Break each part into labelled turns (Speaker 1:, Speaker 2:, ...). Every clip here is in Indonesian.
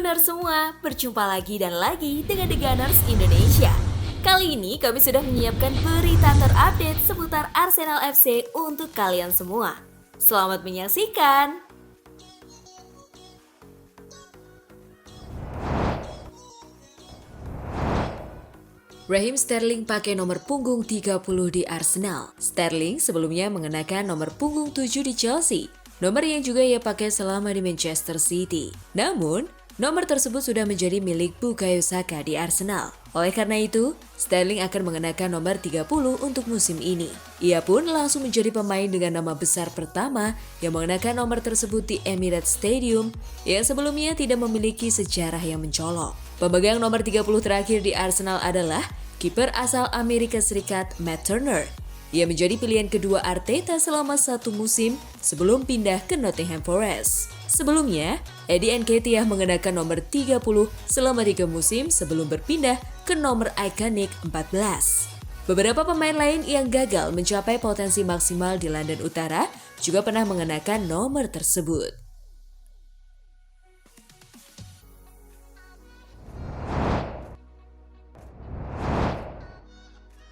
Speaker 1: Gunners semua, berjumpa lagi dan lagi dengan The Gunners Indonesia. Kali ini kami sudah menyiapkan berita terupdate seputar Arsenal FC untuk kalian semua. Selamat menyaksikan! Raheem Sterling pakai nomor punggung 30 di Arsenal. Sterling sebelumnya mengenakan nomor punggung 7 di Chelsea, nomor yang juga ia pakai selama di Manchester City. Namun, nomor tersebut sudah menjadi milik Bukayo Saka di Arsenal. Oleh karena itu, Sterling akan mengenakan nomor 30 untuk musim ini. Ia pun langsung menjadi pemain dengan nama besar pertama yang mengenakan nomor tersebut di Emirates Stadium yang sebelumnya tidak memiliki sejarah yang mencolok. Pemegang nomor 30 terakhir di Arsenal adalah kiper asal Amerika Serikat Matt Turner. Ia menjadi pilihan kedua Arteta selama satu musim sebelum pindah ke Nottingham Forest. Sebelumnya, Eddie Nketiah mengenakan nomor 30 selama 3 musim sebelum berpindah ke nomor ikonik 14. Beberapa pemain lain yang gagal mencapai potensi maksimal di London Utara juga pernah mengenakan nomor tersebut.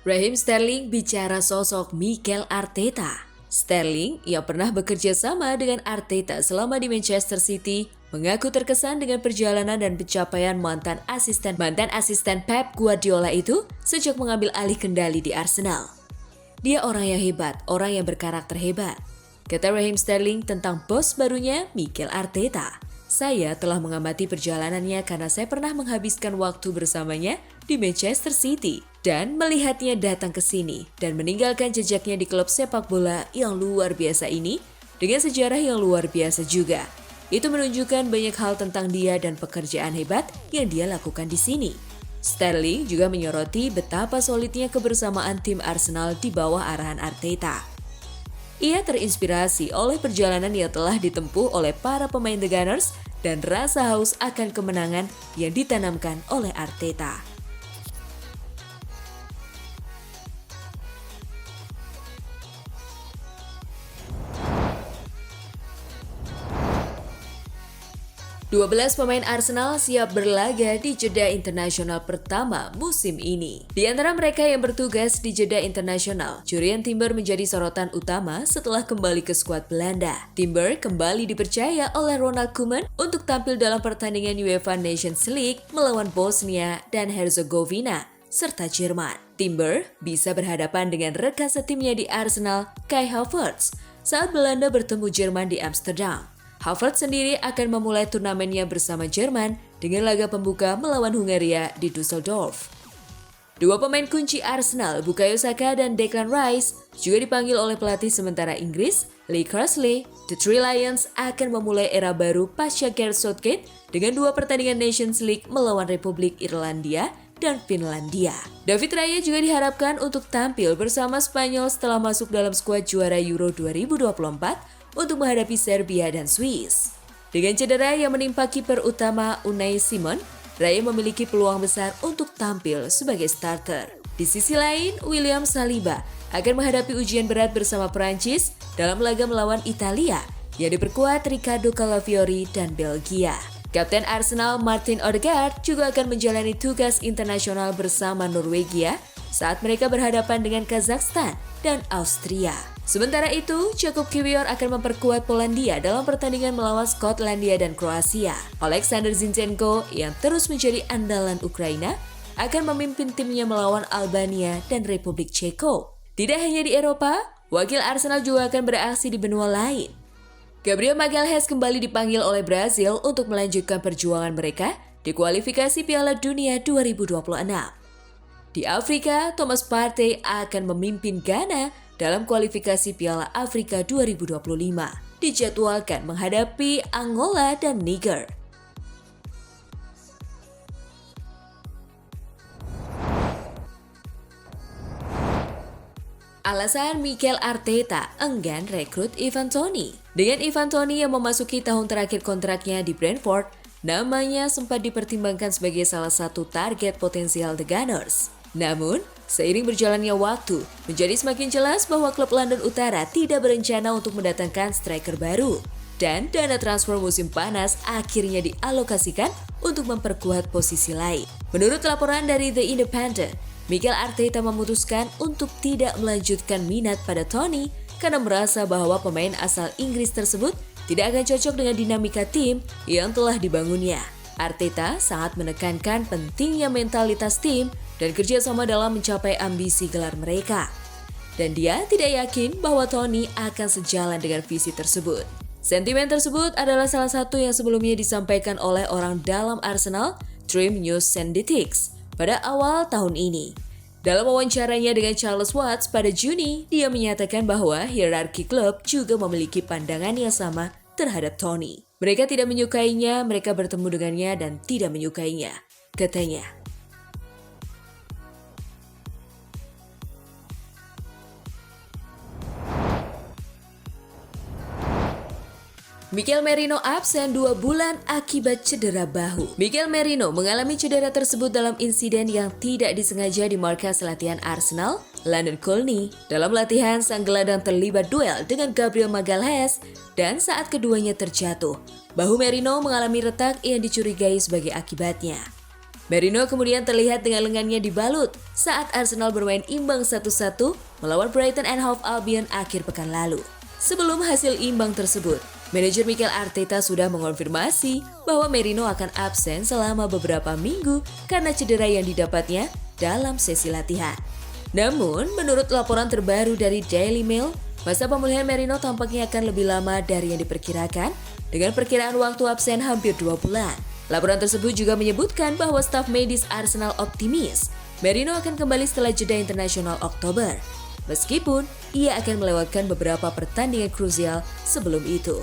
Speaker 1: Raheem Sterling bicara sosok Mikel Arteta. Sterling yang pernah bekerja sama dengan Arteta selama di Manchester City mengaku terkesan dengan perjalanan dan pencapaian mantan asisten Pep Guardiola itu sejak mengambil alih kendali di Arsenal. Dia orang yang hebat, orang yang berkarakter hebat, kata Raheem Sterling tentang bos barunya Mikel Arteta. Saya telah mengamati perjalanannya karena saya pernah menghabiskan waktu bersamanya di Manchester City dan melihatnya datang ke sini dan meninggalkan jejaknya di klub sepak bola yang luar biasa ini dengan sejarah yang luar biasa juga. Itu menunjukkan banyak hal tentang dia dan pekerjaan hebat yang dia lakukan di sini. Sterling juga menyoroti betapa solidnya kebersamaan tim Arsenal di bawah arahan Arteta. Ia terinspirasi oleh perjalanan yang telah ditempuh oleh para pemain The Gunners dan rasa haus akan kemenangan yang ditanamkan oleh Arteta. Dua belas pemain Arsenal siap berlaga di jeda internasional pertama musim ini. Di antara mereka yang bertugas di jeda internasional, Jurrien Timber menjadi sorotan utama setelah kembali ke skuad Belanda. Timber kembali dipercaya oleh Ronald Koeman untuk tampil dalam pertandingan UEFA Nations League melawan Bosnia dan Herzegovina serta Jerman. Timber bisa berhadapan dengan rekan setimnya di Arsenal, Kai Havertz, saat Belanda bertemu Jerman di Amsterdam. Havertz sendiri akan memulai turnamennya bersama Jerman dengan laga pembuka melawan Hungaria di Düsseldorf. Dua pemain kunci Arsenal, Bukayo Saka dan Declan Rice, juga dipanggil oleh pelatih sementara Inggris, Lee Carsley. The Three Lions akan memulai era baru pasca Gareth Southgate dengan dua pertandingan Nations League melawan Republik Irlandia dan Finlandia. David Raya juga diharapkan untuk tampil bersama Spanyol setelah masuk dalam skuad juara Euro 2024 untuk menghadapi Serbia dan Swiss. Dengan cedera yang menimpa kiper utama Unai Simon, Raya memiliki peluang besar untuk tampil sebagai starter. Di sisi lain, William Saliba akan menghadapi ujian berat bersama Prancis dalam laga melawan Italia yang diperkuat Riccardo Calafiori dan Belgia. Kapten Arsenal Martin Odegaard juga akan menjalani tugas internasional bersama Norwegia saat mereka berhadapan dengan Kazakhstan dan Austria. Sementara itu, Jakub Kiwior akan memperkuat Polandia dalam pertandingan melawan Skotlandia dan Kroasia. Alexander Zinchenko yang terus menjadi andalan Ukraina akan memimpin timnya melawan Albania dan Republik Ceko. Tidak hanya di Eropa, wakil Arsenal juga akan beraksi di benua lain. Gabriel Magalhaes kembali dipanggil oleh Brasil untuk melanjutkan perjuangan mereka di kualifikasi Piala Dunia 2026. Di Afrika, Thomas Partey akan memimpin Ghana dalam kualifikasi Piala Afrika 2025. Dijadwalkan menghadapi Angola dan Niger. Alasan Mikel Arteta enggan rekrut Ivan Toney. Dengan Ivan Toney yang memasuki tahun terakhir kontraknya di Brentford, namanya sempat dipertimbangkan sebagai salah satu target potensial The Gunners. Namun, seiring berjalannya waktu, menjadi semakin jelas bahwa klub London Utara tidak berencana untuk mendatangkan striker baru. dan dana transfer musim panas akhirnya dialokasikan untuk memperkuat posisi lain. Menurut laporan dari The Independent, Mikel Arteta memutuskan untuk tidak melanjutkan minat pada Toney karena merasa bahwa pemain asal Inggris tersebut tidak akan cocok dengan dinamika tim yang telah dibangunnya. Arteta sangat menekankan pentingnya mentalitas tim dan kerjasama dalam mencapai ambisi gelar mereka. Dan dia tidak yakin bahwa Toney akan sejalan dengan visi tersebut. Sentimen tersebut adalah salah satu yang sebelumnya disampaikan oleh orang dalam Arsenal, Trim News Syndics, pada awal tahun ini. Dalam wawancaranya dengan Charles Watts pada Juni, dia menyatakan bahwa hierarki klub juga memiliki pandangan yang sama terhadap Toney. Mereka tidak menyukainya, mereka bertemu dengannya dan tidak menyukainya, katanya. Mikel Merino absen 2 bulan akibat cedera bahu. Mikel Merino mengalami cedera tersebut dalam insiden yang tidak disengaja di markas latihan Arsenal, London Colney. Dalam latihan, sang gelandang terlibat duel dengan Gabriel Magalhaes dan saat keduanya terjatuh, bahu Merino mengalami retak yang dicurigai sebagai akibatnya. Merino kemudian terlihat dengan lengannya dibalut saat Arsenal bermain imbang 1-1 melawan Brighton and Hove Albion akhir pekan lalu. Sebelum hasil imbang tersebut, manajer Mikel Arteta sudah mengonfirmasi bahwa Merino akan absen selama beberapa minggu karena cedera yang didapatnya dalam sesi latihan. Namun, menurut laporan terbaru dari Daily Mail, masa pemulihan Merino tampaknya akan lebih lama dari yang diperkirakan dengan perkiraan waktu absen hampir 2 bulan. Laporan tersebut juga menyebutkan bahwa staf medis Arsenal optimis Merino akan kembali setelah jeda internasional Oktober, meskipun ia akan melewatkan beberapa pertandingan krusial sebelum itu.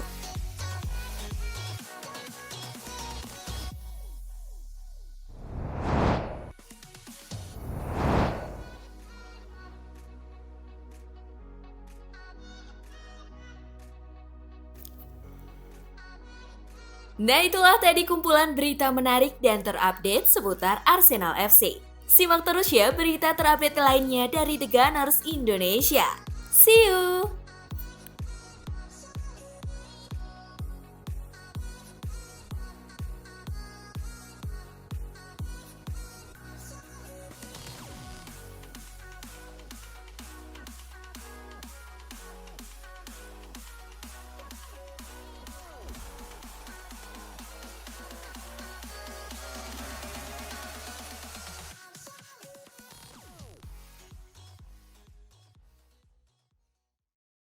Speaker 1: Nah, itulah tadi kumpulan berita menarik dan terupdate seputar Arsenal FC. Simak terus ya berita terupdate lainnya dari The Gunners Indonesia. See you!